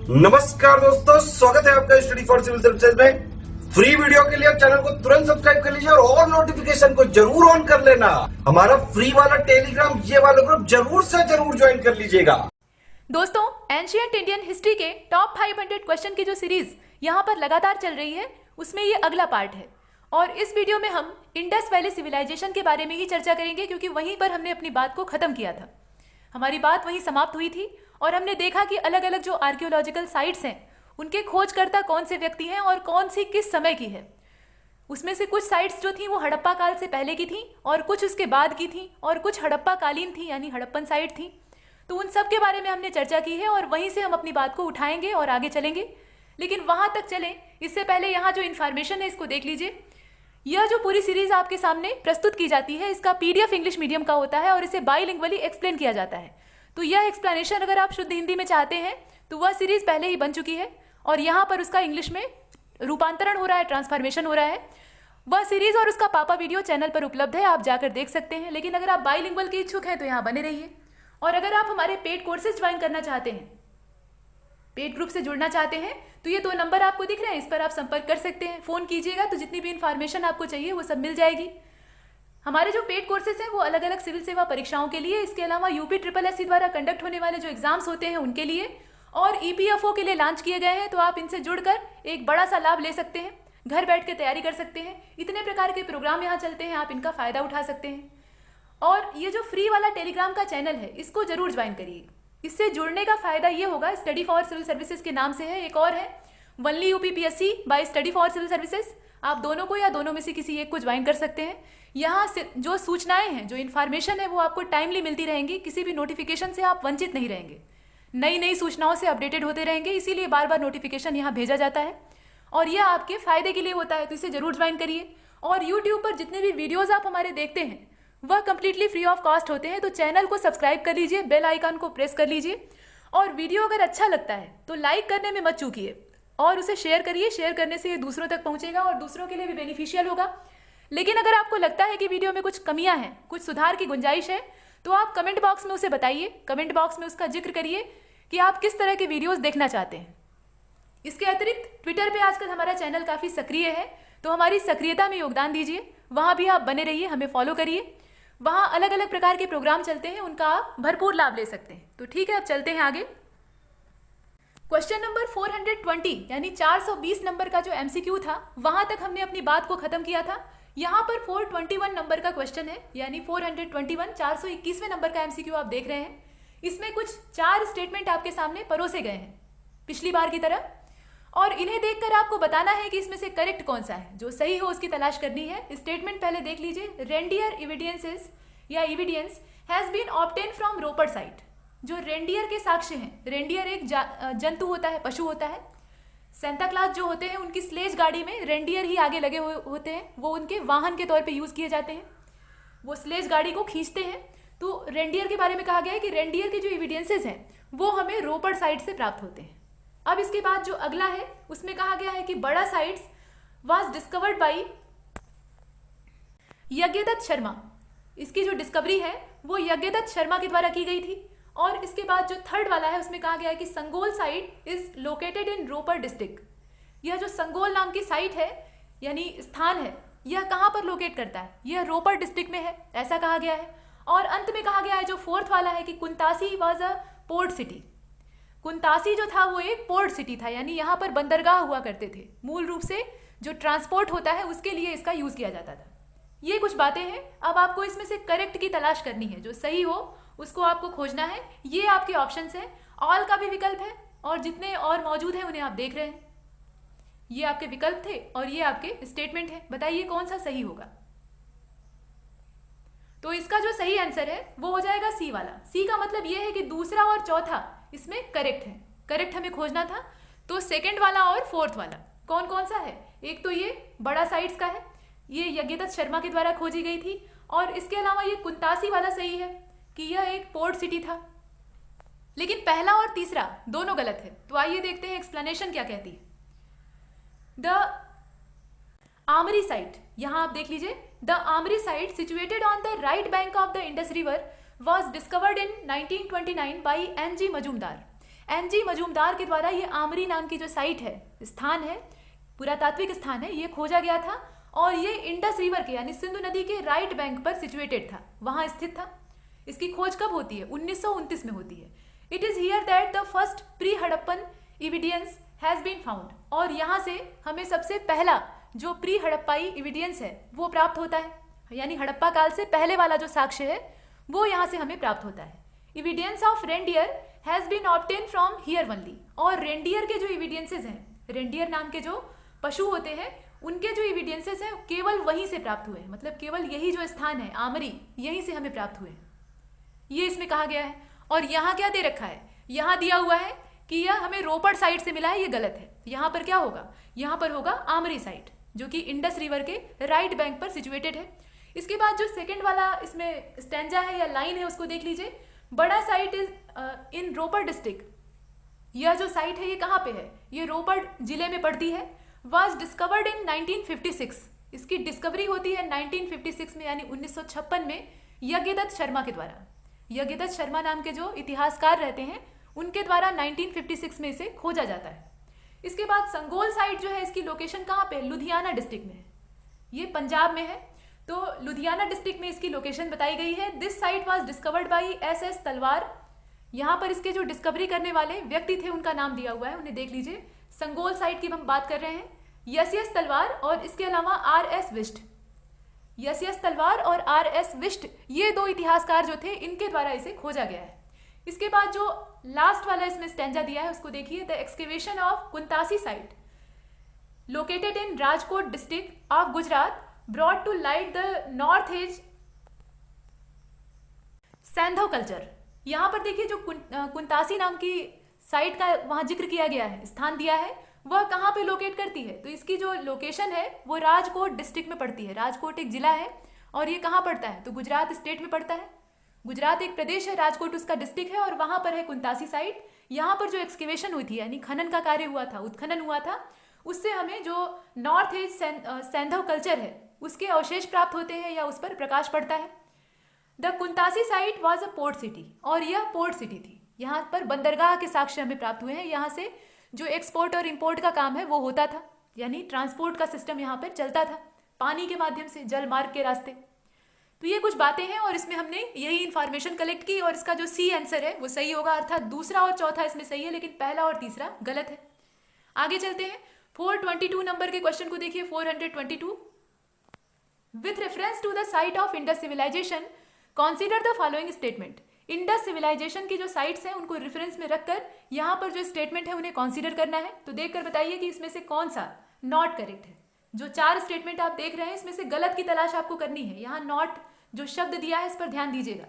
नमस्कार दोस्तों, स्वागत है आपका स्टडी फॉर सिविल सर्विसेज में। फ्री वीडियो के लिए चैनल को तुरंत सब्सक्राइब कर लीजिए और नोटिफिकेशन को जरूर ऑन कर लेना। हमारा फ्री वाला टेलीग्राम ये वाला ग्रुप जरूर से जरूर ज्वाइन कर लीजिएगा। दोस्तों, एंशिएंट इंडियन हिस्ट्री के टॉप 500 क्वेश्चन की जो सीरीज यहाँ पर लगातार चल रही है, उसमें ये अगला पार्ट है। और इस वीडियो में हम इंडस वैली सिविलाइजेशन के बारे में ही चर्चा करेंगे, क्योंकि वहीं पर हमने अपनी बात को खत्म किया था। हमारी बात वहीं समाप्त हुई थी और हमने देखा कि अलग अलग जो आर्कियोलॉजिकल साइट्स हैं, उनके खोजकर्ता कौन से व्यक्ति हैं और कौन सी किस समय की है। उसमें से कुछ साइट्स जो थी वो हड़प्पा काल से पहले की थी और कुछ उसके बाद की थी और कुछ हड़प्पा कालीन थी, यानी हड़प्पन साइट थी। तो उन सब के बारे में हमने चर्चा की है और वहीं से हम अपनी बात को उठाएंगे और आगे चलेंगे। लेकिन वहां तक चलें इससे पहले यहाँ जो इन्फॉर्मेशन है इसको देख लीजिए। यह जो पूरी सीरीज आपके सामने प्रस्तुत की जाती है, इसका पीडीएफ इंग्लिश मीडियम का होता है और इसे बाइलिंगुअली एक्सप्लेन किया जाता है। तो यह एक्सप्लेनेशन अगर आप शुद्ध हिंदी में चाहते हैं तो वह सीरीज पहले ही बन चुकी है और यहाँ पर उसका इंग्लिश में रूपांतरण हो रहा है, ट्रांसफॉर्मेशन हो रहा है। वह सीरीज और उसका पापा वीडियो चैनल पर उपलब्ध है, आप जाकर देख सकते हैं। लेकिन अगर आप बाइलिंगुअल के इच्छुक हैं तो यहाँ बने रहिए। और अगर आप हमारे पेड कोर्सेज ज्वाइन करना चाहते हैं, पेड ग्रुप से जुड़ना चाहते हैं, तो ये 2 नंबर आपको दिख रहे हैं, इस पर आप संपर्क कर सकते हैं। फोन कीजिएगा तो जितनी भी इंफॉर्मेशन आपको चाहिए वो सब मिल जाएगी। हमारे जो पेड कोर्सेज हैं वो अलग अलग सिविल सेवा परीक्षाओं के लिए, इसके अलावा यूपी SSSC द्वारा कंडक्ट होने वाले जो एग्जाम्स होते हैं उनके लिए और EPFO के लिए लॉन्च किए गए हैं। तो आप इनसे जुड़कर एक बड़ा सा लाभ ले सकते हैं, घर बैठ के तैयारी कर सकते हैं। इतने प्रकार के प्रोग्राम यहाँ चलते हैं, आप इनका फायदा उठा सकते हैं। और ये जो फ्री वाला टेलीग्राम का चैनल है, इसको जरूर ज्वाइन करिए। इससे जुड़ने का फायदा ये होगा, स्टडी फॉर सिविल सर्विसेज के नाम से है, एक और है only UPPSC by study for civil services. आप दोनों को या दोनों में से किसी एक को ज्वाइन कर सकते हैं। यहाँ से जो सूचनाएं हैं, जो इन्फॉर्मेशन है, वो आपको टाइमली मिलती रहेंगी। किसी भी नोटिफिकेशन से आप वंचित नहीं रहेंगे। नई नई सूचनाओं से अपडेटेड होते रहेंगे, इसीलिए बार बार नोटिफिकेशन यहाँ भेजा जाता है और यह आपके फायदे के लिए होता है। तो इसे जरूर ज्वाइन करिए। और यूट्यूब पर जितने भी वीडियोज आप हमारे देखते हैं वह कंप्लीटली फ्री ऑफ कॉस्ट होते हैं। तो चैनल को सब्सक्राइब कर लीजिए, बेल आइकन को प्रेस कर लीजिए और वीडियो अगर अच्छा लगता है तो लाइक करने में मत चूकिए और उसे शेयर करिए। शेयर करने से ये दूसरों तक पहुंचेगा और दूसरों के लिए भी बेनिफिशियल होगा। लेकिन अगर आपको लगता है कि वीडियो में कुछ कमियां हैं, कुछ सुधार की गुंजाइश है, तो आप कमेंट बॉक्स में उसे बताइए। कमेंट बॉक्स में उसका जिक्र करिए कि आप किस तरह के वीडियोस देखना चाहते हैं। इसके अतिरिक्त ट्विटर पे आजकल हमारा चैनल काफ़ी सक्रिय है, तो हमारी सक्रियता में योगदान दीजिए। वहाँ भी आप बने रहिए, हमें फॉलो करिए। वहाँ अलग अलग प्रकार के प्रोग्राम चलते हैं, उनका आप भरपूर लाभ ले सकते हैं। तो ठीक है, अब चलते हैं आगे। क्वेश्चन नंबर 420 यानी 420 नंबर का जो MCQ था, वहां तक हमने अपनी बात को खत्म किया था। यहाँ पर 421 नंबर का क्वेश्चन है, यानी 421 421वें नंबर का MCQ आप देख रहे हैं। इसमें कुछ 4 स्टेटमेंट आपके सामने परोसे गए हैं पिछली बार की तरह, और इन्हें देखकर आपको बताना है कि इसमें से करेक्ट कौन सा है। जो सही हो उसकी तलाश करनी है। स्टेटमेंट पहले देख लीजिए। रेंडियर एविडेंसेस या evidence has been obtain from Ropar site. जो रेंडियर के साक्ष्य हैं, रेंडियर एक जंतु होता है, पशु होता है। सेंटा क्लॉज जो होते हैं उनकी स्लेज गाड़ी में रेंडियर ही आगे लगे हुए होते हैं, वो उनके वाहन के तौर पे यूज किए जाते हैं, वो स्लेज गाड़ी को खींचते हैं। तो रेंडियर के बारे में कहा गया है कि रेंडियर के जो एविडेंसेस हैं वो हमें रोपर साइट से प्राप्त होते हैं। अब इसके बाद जो अगला है उसमें कहा गया है कि बड़ा sites was discovered by Yagyadatta Sharma. इसकी जो डिस्कवरी है वो यज्ञदत्त शर्मा के द्वारा की गई थी। और इसके बाद जो थर्ड वाला है उसमें कहा गया है कि Sanghol site is located in Ropar district. यह जो संगोल नाम की साइट है, यानी स्थान है, यह कहाँ पर लोकेट करता है? यह रोपर डिस्ट्रिक्ट में है, ऐसा कहा गया है। और अंत में कहा गया है जो फोर्थ वाला है कि Kuntasi was a port city. Kuntasi जो था वो एक पोर्ट सिटी था, यानी यहाँ पर बंदरगाह हुआ करते थे। मूल रूप से जो ट्रांसपोर्ट होता है उसके लिए इसका यूज किया जाता था। ये कुछ बातें हैं। अब आपको इसमें से करेक्ट की तलाश करनी है, जो सही हो उसको आपको खोजना है। ये आपके ऑप्शंस हैं। ऑल का भी विकल्प है और जितने और मौजूद हैं उन्हें आप देख रहे हैं। ये आपके विकल्प थे और ये आपके स्टेटमेंट है। बताइए कौन सा सही होगा। तो इसका जो सही आंसर है वो हो जाएगा सी वाला। सी का मतलब ये है कि दूसरा और चौथा इसमें करेक्ट है। करेक्ट हमें खोजना था। तो सेकंड वाला और फोर्थ वाला कौन कौन सा है? एक तो ये बड़ा साइट्स का है, ये यज्ञदत्त शर्मा के द्वारा खोजी गई थी। और इसके अलावा ये कुंतासी वाला सही है कि यह एक पोर्ट सिटी था। लेकिन पहला और तीसरा दोनों गलत है। तो आइए देखते हैं एक्सप्लेनेशन क्या कहती है। द आमरी साइट, यहां आप देख लीजिए, the Amri site situated on the right bank of the Indus river was discovered in 1929 by N.G. Majumdar NG Majumdar के द्वारा ये आमरी नाम की जो साइट है, स्थान है, पुरातात्विक स्थान है, ये खोजा गया था और ये इंडस रिवर के यानी सिंधु नदी के राइट बैंक पर सिचुएटेड था, वहां स्थित था। इसकी खोज कब होती है? 1929 में होती है। It is here that the first pre Harappan evidence has been found, और यहाँ से हमें सबसे पहला जो प्री हड़प्पाई एविडेंस है वो प्राप्त होता है, यानी हड़प्पा काल से पहले वाला जो साक्ष्य है वो यहाँ से हमें प्राप्त होता है। Evidence of reindeer has been obtain from here only, और रेंडियर के जो एविडेंसेस हैं, रेंडियर नाम के जो पशु होते हैं, उनके जो एविडेंसेस हैं केवल वहीं से प्राप्त हुए हैं, मतलब केवल यही जो स्थान है आमरी, यहीं से हमें प्राप्त हुए हैं, ये इसमें कहा गया है। और यहाँ क्या दे रखा है? यहाँ दिया हुआ है कि यह हमें रोपड़ साइड से मिला है, ये गलत है। यहाँ पर क्या होगा? यहाँ पर होगा आमरी साइड, जो कि इंडस रिवर के राइट बैंक पर सिचुएटेड है। इसके बाद जो सेकंड वाला इसमें स्टैंजा है या लाइन है उसको देख लीजिए। बड़ा site is in Ropar district. यह जो साइट है ये कहाँ पे है? ये रोपड़ जिले में पड़ती है। Was discovered in 1956। इसकी डिस्कवरी होती है 1956 में, यानी 1956 में यज्ञदत्त शर्मा के द्वारा। यज्ञदत्त शर्मा नाम के जो इतिहासकार रहते हैं उनके द्वारा 1956 में इसे खोजा जाता है। इसके बाद संगोल साइट जो है, इसकी लोकेशन कहाँ पे? लुधियाना डिस्ट्रिक्ट में है, ये पंजाब में है। तो लुधियाना डिस्ट्रिक्ट में इसकी लोकेशन बताई गई है। This site was discovered by S तलवार। यहाँ पर इसके जो डिस्कवरी करने वाले व्यक्ति थे उनका नाम दिया हुआ है, उन्हें देख लीजिए। संगोल साइट की हम बात कर रहे हैं, यस तलवार और इसके अलावा आर.एस. विष्ट। यस तलवार और आर.एस. विष्ट ये दो इतिहासकार जो थे, इनके द्वारा इसे खोजा गया है। इसके बाद जो लास्ट वाला इसमें स्टैंजा दिया है उसको देखिए। The excavation of Kuntasi site located in Rajkot district of Gujarat brought to light the north age Saindhav culture. यहाँ पर देखिए जो कुंतासी नाम की साइट का वहां जिक्र किया गया है, स्थान दिया है, वह कहाँ पे लोकेट करती है? तो इसकी जो लोकेशन है वो राजकोट डिस्ट्रिक्ट में पड़ती है। राजकोट एक जिला है और ये कहाँ पड़ता है? तो गुजरात स्टेट में पड़ता है। गुजरात एक प्रदेश है, राजकोट उसका डिस्ट्रिक्ट है और वहां पर है कुंतासी साइट। यहाँ पर जो एक्सकेवेशन हुई थी, यानी खनन का कार्य हुआ था, उत्खनन हुआ था, उससे हमें जो नॉर्थ एज सैंधव कल्चर है उसके अवशेष प्राप्त होते हैं या उस पर प्रकाश पड़ता है। The Kuntasi site was a port city, और यह पोर्ट सिटी थी। यहाँ पर बंदरगाह के साक्ष्य हमें प्राप्त हुए हैं। यहाँ से जो एक्सपोर्ट और इंपोर्ट का काम है वो होता था, यानी ट्रांसपोर्ट का सिस्टम यहाँ पर चलता था पानी के माध्यम से, जल मार्ग के रास्ते। तो ये कुछ बातें हैं और इसमें हमने यही इंफॉर्मेशन कलेक्ट की और इसका जो सी आंसर है वो सही होगा, अर्थात दूसरा और चौथा इसमें सही है, लेकिन पहला और तीसरा गलत है। आगे चलते हैं। 422 नंबर के क्वेश्चन को देखिए। 422 with reference to the site of Indus civilisation consider the following statement. Indus civilisation की जो साइट्स हैं उनको रेफरेंस में रखकर यहाँ पर जो स्टेटमेंट है उन्हें कॉन्सिडर करना है। तो देखकर बताइए कि इसमें से कौन सा नॉट करेक्ट है। जो चार स्टेटमेंट आप देख रहे हैं इसमें से गलत की तलाश आपको करनी है। यहाँ नॉट जो शब्द दिया है इस पर ध्यान दीजिएगा।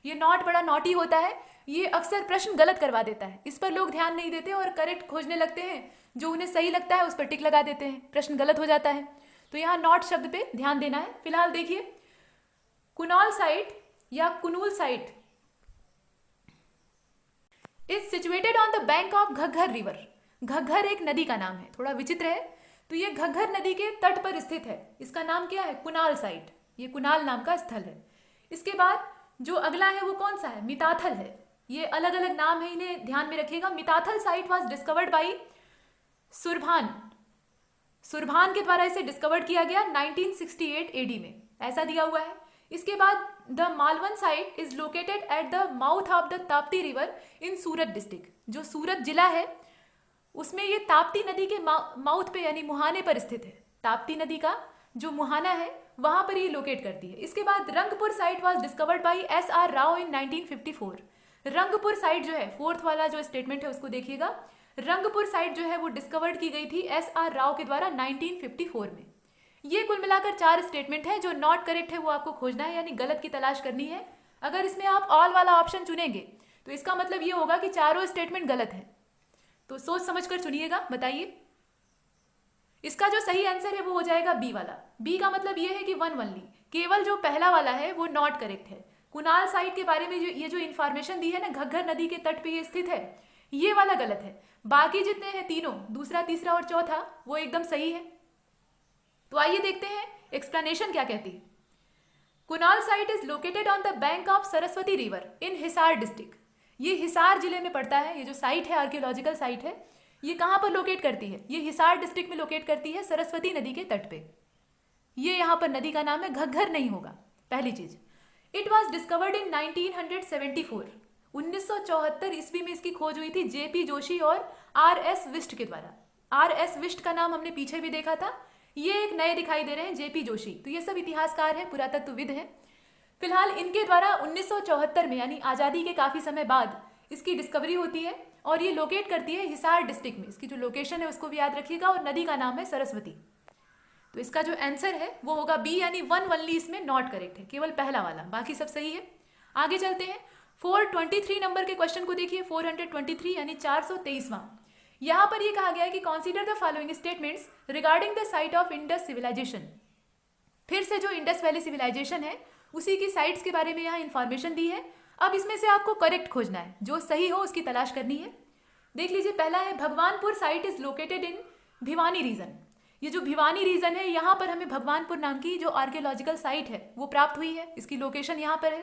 ये नॉट बड़ा नॉटी होता है, ये अक्सर प्रश्न गलत करवा देता है। इस पर लोग ध्यान नहीं देते और करेक्ट खोजने लगते हैं, जो उन्हें सही लगता है उस पर टिक लगा देते हैं, प्रश्न गलत हो जाता है। तो यहाँ नॉट शब्द पे ध्यान देना है। फिलहाल देखिए, कुनौल साइट या Kunal site is situated on the bank of Ghaggar river. Ghaggar एक नदी का नाम है, थोड़ा विचित्र है। तो ये घग्घर नदी के तट पर स्थित है। इसका नाम क्या है? कुनाल साइट। ये कुनाल नाम का स्थल है। इसके बाद जो अगला है वो कौन सा है? मिताथल है। ये अलग अलग नाम है, इन्हें ध्यान में रखिएगा। Mitathal site was discovered by Surbhan. Surbhan के द्वारा इसे डिस्कवर्ड किया गया 1968 एडी में, ऐसा दिया हुआ है। इसके बाद the Malvan site is located at the mouth of the Tapti river in Surat district. जो सूरत जिला है उसमें ये ताप्ती नदी के माउथ पे यानी मुहाने पर स्थित है। ताप्ती नदी का जो मुहाना है वहां पर ये लोकेट करती है। इसके बाद Rangpur site was discovered by SR. Rao in 1954। Rangpur site जो है, फोर्थ वाला जो स्टेटमेंट है उसको देखिएगा। रंगपुर साइट जो है वो डिस्कवर्ड की गई थी एस.आर. राव के द्वारा 1954 में। ये कुल मिलाकर चार स्टेटमेंट है। जो नॉट करेक्ट है वो आपको खोजना है, यानी गलत की तलाश करनी है। अगर इसमें आप ऑल वाला ऑप्शन चुनेंगे तो इसका मतलब ये होगा कि चारों स्टेटमेंट गलत है। तो सोच समझकर चुनिएगा, बताइए। इसका जो सही आंसर है वो हो जाएगा बी वाला। बी का मतलब ये है कि वन वनली, केवल जो पहला वाला है वो नॉट करेक्ट है। कुनाल साइट के बारे में जो इंफॉर्मेशन दी है ना, घग्घर नदी के तट पे ये स्थित है, ये वाला गलत है। बाकी जितने हैं तीनों, दूसरा, तीसरा और चौथा, वो एकदम सही है। तो आइए देखते हैं एक्सप्लेनेशन क्या कहती है। Kunal site is located on the bank of Saraswati river in Hisar district. ये हिसार जिले में पड़ता है। ये जो साइट है, आर्कियोलॉजिकल साइट है, ये कहाँ पर लोकेट करती है? ये हिसार डिस्ट्रिक्ट में लोकेट करती है, सरस्वती नदी के तट पे। ये यहाँ पर नदी का नाम है, घग्घर नहीं होगा, पहली चीज। इट वॉज डिस्कवर्ड इन 1974, 1974 ईस्वी में इसकी खोज हुई थी जेपी जोशी और आर.एस. विष्ट के द्वारा। आर.एस. विष्ट का नाम हमने पीछे भी देखा था, ये एक नए दिखाई दे रहे हैं, जेपी जोशी। तो ये सब इतिहासकार हैं, पुरातत्वविद हैं। फिलहाल इनके द्वारा 1974 में, यानी आज़ादी के काफ़ी समय बाद, इसकी डिस्कवरी होती है और ये लोकेट करती है हिसार डिस्ट्रिक्ट में। इसकी जो लोकेशन है उसको भी याद रखिएगा, और नदी का नाम है सरस्वती। तो इसका जो आंसर है वो होगा बी, यानी 1 ओनली इसमें नॉट करेक्ट है, केवल पहला वाला, बाकी सब सही है। आगे चलते हैं, 423 नंबर के क्वेश्चन को देखिए। 423 यानी 423वां। यहाँ पर ये कहा गया है कि consider the following statements regarding the site of Indus civilisation. फिर से जो इंडस वैली सिविलाइजेशन है उसी की साइट्स के बारे में यहाँ इंफॉर्मेशन दी है। अब इसमें से आपको करेक्ट खोजना है, जो सही हो उसकी तलाश करनी है। देख लीजिए, पहला है Bhagwanpura site is located in Bhiwani region. ये जो भिवानी रीजन है, यहाँ पर हमें भगवानपुर नाम की जो आर्कियोलॉजिकल साइट है वो प्राप्त हुई है, इसकी लोकेशन यहाँ पर है।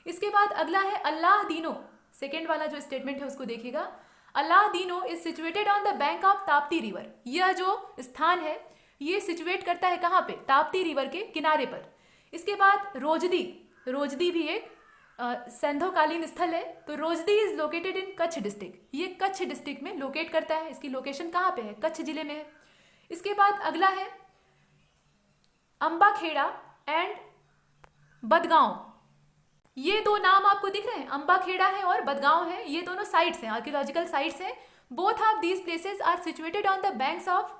इसके बाद अगला है अल्लाह दीनो, सेकेंड वाला जो स्टेटमेंट है उसको देखिएगा। Allah Dino is situated on the bank of Tapti river. यह जो स्थान है ये सिचुएट करता है कहाँ पे? ताप्ती रिवर के किनारे पर। इसके बाद रोजदी, रोजदी भी एक सैंधोकालीन स्थल है, तो Rojdi is located in Kutch district. ये कच्छ डिस्ट्रिक्ट में लोकेट करता है, इसकी लोकेशन कहाँ पे है? कच्छ जिले में है। इसके बाद अगला है अंबाखेड़ा एंड बदगांव। ये दो नाम आपको दिख रहे हैं, अंबाखेड़ा है और बदगांव है, ये दोनों साइट्स हैं, आर्कियोलॉजिकल साइट्स हैं। Both of these places are situated on the banks of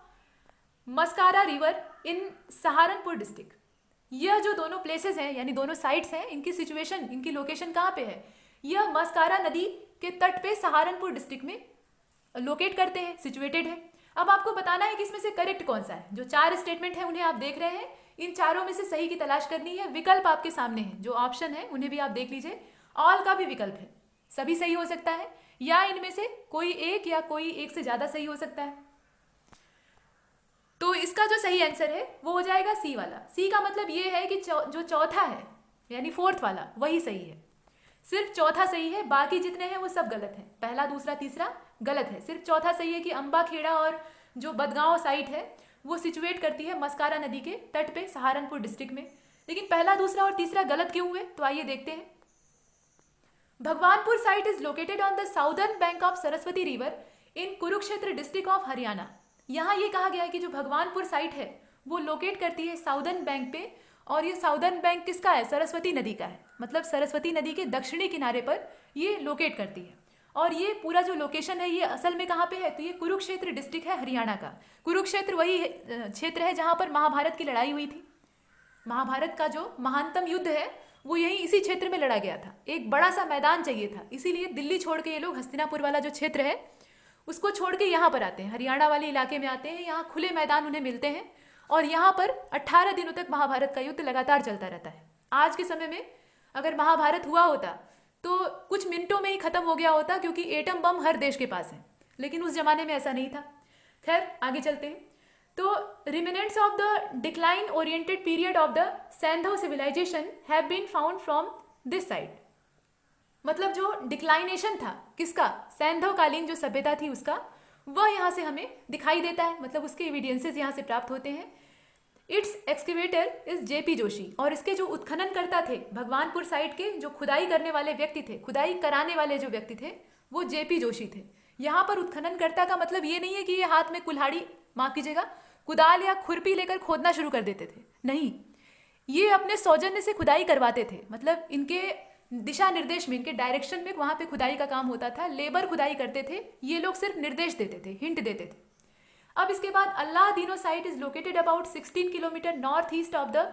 Maskara river in Saharanpur district. यह जो दोनों प्लेसेस हैं, यानी दोनों साइट्स हैं, इनकी सिचुएशन, इनकी लोकेशन कहाँ पे है? यह मस्कारा नदी के तट पे सहारनपुर डिस्ट्रिक्ट में लोकेट करते हैं, सिचुएटेड है। अब आपको बताना है कि इसमें से करेक्ट कौन सा है। जो 4 स्टेटमेंट है उन्हें आप देख रहे हैं, इन चारों में से सही की तलाश करनी है। विकल्प आपके सामने है, जो ऑप्शन है उन्हें भी आप देख लीजिए। ऑल का भी विकल्प है, सभी सही हो सकता है, या इनमें से कोई एक या कोई एक से ज्यादा सही हो सकता है। तो इसका जो सही आंसर है वो हो जाएगा सी वाला। सी का मतलब ये है कि जो चौथा है, यानी फोर्थ वाला, वही सही है। सिर्फ चौथा सही है, बाकी जितने हैं वो सब गलत है। पहला, दूसरा, तीसरा गलत है, सिर्फ चौथा सही है कि अंबाखेड़ा और जो बदगांव साइट है वो सिचुएट करती है मस्कारा नदी के तट पे सहारनपुर डिस्ट्रिक्ट में। लेकिन पहला, दूसरा और तीसरा गलत क्यों हुए? तो आइए देखते हैं। Bhagwanpur site is located on the southern bank of Saraswati river in Kurukshetra district of Haryana. यहाँ ये कहा गया है कि जो भगवानपुर साइट है वो लोकेट करती है साउदर्न बैंक पे, और ये साउदर्न बैंक किसका है? सरस्वती नदी का है। मतलब सरस्वती नदी के दक्षिणी किनारे पर ये लोकेट करती है। और ये पूरा जो लोकेशन है ये असल में कहाँ पे है? तो ये कुरुक्षेत्र डिस्ट्रिक्ट है हरियाणा का। कुरुक्षेत्र वही क्षेत्र है जहाँ पर महाभारत की लड़ाई हुई थी। महाभारत का जो महानतम युद्ध है वो यही इसी क्षेत्र में लड़ा गया था। एक बड़ा सा मैदान चाहिए था, इसीलिए दिल्ली छोड़ के ये लोग हस्तिनापुर वाला जो क्षेत्र है उसको छोड़ के यहाँ पर आते हैं, हरियाणा वाले इलाके में आते हैं। यहाँ खुले मैदान उन्हें मिलते हैं और यहाँ पर 18 दिनों तक महाभारत का युद्ध लगातार चलता रहता है। आज के समय में अगर महाभारत हुआ होता तो कुछ मिनटों में ही खत्म हो गया होता, क्योंकि एटम बम हर देश के पास है, लेकिन उस जमाने में ऐसा नहीं था। खैर आगे चलते हैं। तो remnants of the decline oriented period of the Saindhav civilization have been found from this site. मतलब जो डिक्लाइनेशन था किसका? सैंधवकालीन जो सभ्यता थी उसका, वह यहाँ से हमें दिखाई देता है, मतलब उसके एविडेंसेस यहाँ से प्राप्त होते हैं। It's excavator is JP Joshi, और इसके जो उत्खनन करता थे भगवानपुर साइट के, जो खुदाई करने वाले व्यक्ति थे, खुदाई कराने वाले जो व्यक्ति थे वो जेपी जोशी थे। यहाँ पर उत्खननकर्ता का मतलब ये नहीं है कि ये हाथ में कुल्हाड़ी, माफ कीजिएगा, कुदाल या खुरपी लेकर खोदना शुरू कर देते थे, नहीं, ये अपने सौजन्य से खुदाई करवाते थे। मतलब इनके दिशा निर्देश में, इनके डायरेक्शन में वहां पे खुदाई का काम होता था, लेबर खुदाई करते थे, ये लोग सिर्फ निर्देश देते थे, हिंट देते थे। अब इसके बाद Allah Dino site is located about 16 kilometre north east of the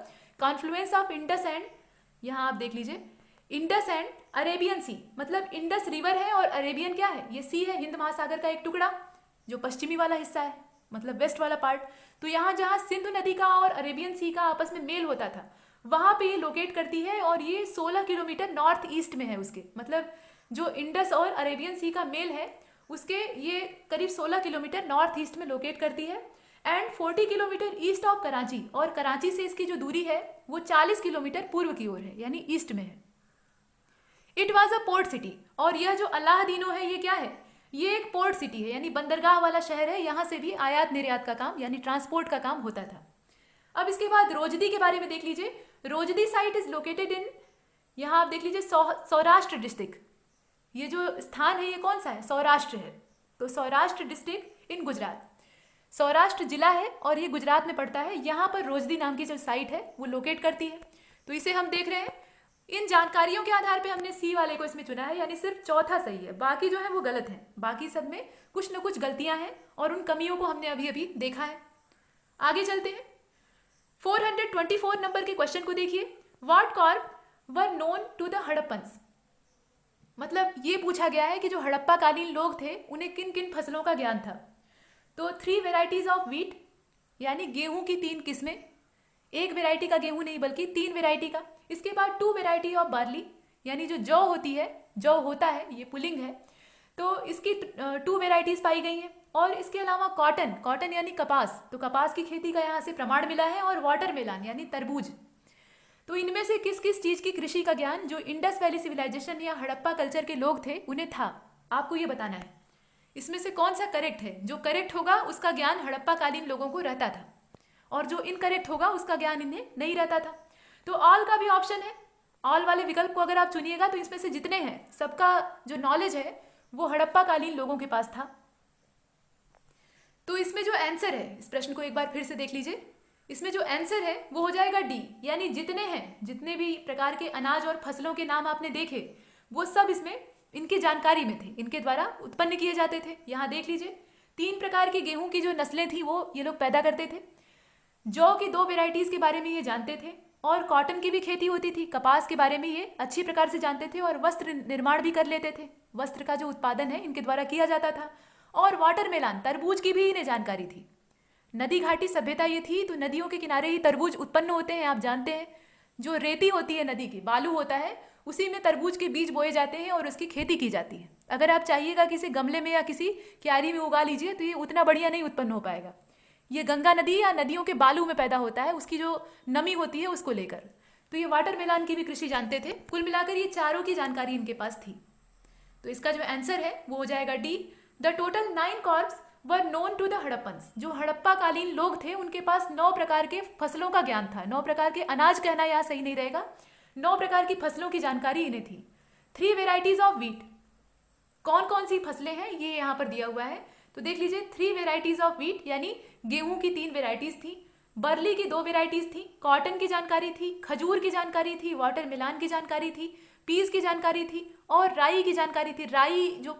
confluence of Indus and, यहाँ आप देख लीजिए, इंडस एंड अरेबियन सी। मतलब इंडस रिवर है और अरेबियन क्या है? ये सी है, हिंद महासागर का एक टुकड़ा, जो पश्चिमी वाला हिस्सा है, मतलब वेस्ट वाला पार्ट। तो यहाँ जहाँ सिंधु नदी का और अरेबियन सी का आपस में मेल होता था, वहां पे ये लोकेट करती है, और ये 16 किलोमीटर नॉर्थ ईस्ट में है उसके। मतलब जो इंडस और अरेबियन सी का मेल है उसके ये करीब 16 किलोमीटर नॉर्थ ईस्ट में लोकेट करती है, and 40 kilometre east of Karachi, और कराची से इसकी जो दूरी है वो 40 किलोमीटर पूर्व की ओर है, यानी ईस्ट में है। It was a port city. और यह जो अलादीनो है ये क्या है, ये एक पोर्ट सिटी है, यानी बंदरगाह वाला शहर है। यहाँ से भी आयात निर्यात का काम यानी ट्रांसपोर्ट का काम होता था। अब इसके बाद रोजदी के बारे में देख लीजिए। रोजदी साइट इज लोकेटेड इन, यहाँ आप देख लीजिए सौराष्ट्र डिस्ट्रिक्ट। ये जो स्थान है ये कौन सा है, सौराष्ट्र है। तो सौराष्ट्र डिस्ट्रिक्ट इन गुजरात, सौराष्ट्र जिला है और ये गुजरात में पड़ता है। यहाँ पर रोजदी नाम की जो साइट है वो लोकेट करती है। तो इसे हम देख रहे हैं। इन जानकारियों के आधार पे हमने सी वाले को इसमें चुना है, यानी सिर्फ चौथा सही है, बाकी जो है वो गलत है। बाकी सब में कुछ न कुछ गलतियां हैं और उन कमियों को हमने अभी अभी देखा है। आगे चलते हैं। 424 नंबर के क्वेश्चन को देखिए। What crop were known to the Harappans, मतलब ये पूछा गया है कि जो हड़प्पा कालीन लोग थे उन्हें किन किन फसलों का ज्ञान था। तो 3 वेराइटीज ऑफ व्हीट, यानी गेहूं की 3 किस्में, एक वेराइटी का गेहूं नहीं बल्कि 3 वेराइटी का। इसके बाद 2 वेराइटी ऑफ बार्ली, यानी जो जौ होती है, जौ होता है, ये पुलिंग है, तो इसकी 2 वेराइटीज पाई गई हैं। और इसके अलावा कॉटन, कॉटन यानी कपास, तो कपास की खेती का यहाँ से प्रमाण मिला है। और वाटरमेलन यानी तरबूज। तो इनमें से किस किस चीज की कृषि का ज्ञान जो इंडस वैली सिविलाइजेशन या हड़प्पा कल्चर के लोग थे उन्हें था, आपको ये बताना है। इसमें से कौन सा करेक्ट है, जो करेक्ट होगा उसका ज्ञान हड़प्पा कालीन लोगों को रहता था और जो इनकरेक्ट होगा उसका ज्ञान इन्हें नहीं रहता था। तो ऑल का भी ऑप्शन है। ऑल वाले विकल्प को अगर आप चुनिएगा तो इसमें से जितने हैं सबका जो नॉलेज है वो हड़प्पा कालीन लोगों के पास था। तो इसमें जो आंसर है, इस प्रश्न को एक बार फिर से देख लीजिए। इसमें जो आंसर है वो हो जाएगा डी, यानी जितने हैं, जितने भी प्रकार के अनाज और फसलों के नाम आपने देखे वो सब इसमें इनकी जानकारी में थे, इनके द्वारा उत्पन्न किए जाते थे। यहाँ देख लीजिए 3 प्रकार की गेहूं की जो नस्लें थी वो ये लोग पैदा करते थे। जौ की 2 वेराइटीज के बारे में ये जानते थे और कॉटन की भी खेती होती थी। कपास के बारे में ये अच्छी प्रकार से जानते थे और वस्त्र निर्माण भी कर लेते थे। वस्त्र का जो उत्पादन है इनके द्वारा किया जाता था। और वाटरमेलन, तरबूज की भी इन्हें जानकारी थी। नदी घाटी सभ्यता ये थी, तो नदियों के किनारे ही तरबूज उत्पन्न होते हैं। आप जानते हैं जो रेती होती है, नदी की बालू होता है, उसी में तरबूज के बीज बोए जाते हैं और उसकी खेती की जाती है। अगर आप चाहिएगा किसी गमले में या किसी क्यारी में उगा लीजिए तो ये उतना बढ़िया नहीं उत्पन्न हो पाएगा। ये गंगा नदी या नदियों के बालू में पैदा होता है, उसकी जो नमी होती है उसको लेकर। तो ये वाटरमेलन की भी कृषि जानते थे। कुल मिलाकर ये चारों की जानकारी इनके पास थी। तो इसका जो आंसर है वो हो जाएगा D. The total 9 crops were known to the Harappans. जो हड़प्पा कालीन लोग थे उनके पास 9 प्रकार के फसलों का ज्ञान था। 9 प्रकार के अनाज कहना यहाँ सही नहीं रहेगा, 9 प्रकार की फसलों की जानकारी इन्हें थी। 3 वेराइटीज ऑफ व्हीट, कौन कौन सी फसलें हैं ये यहाँ पर दिया हुआ है। तो देख लीजिए 3 वेराइटीज ऑफ व्हीट, यानी गेहूं की 3 वेराइटीज थी, बर्ली की 2 वेराइटीज थी, कॉटन की जानकारी थी, खजूर की जानकारी थी, वाटरमेलन की जानकारी थी, पीस की जानकारी थी और राई की जानकारी थी। राई जो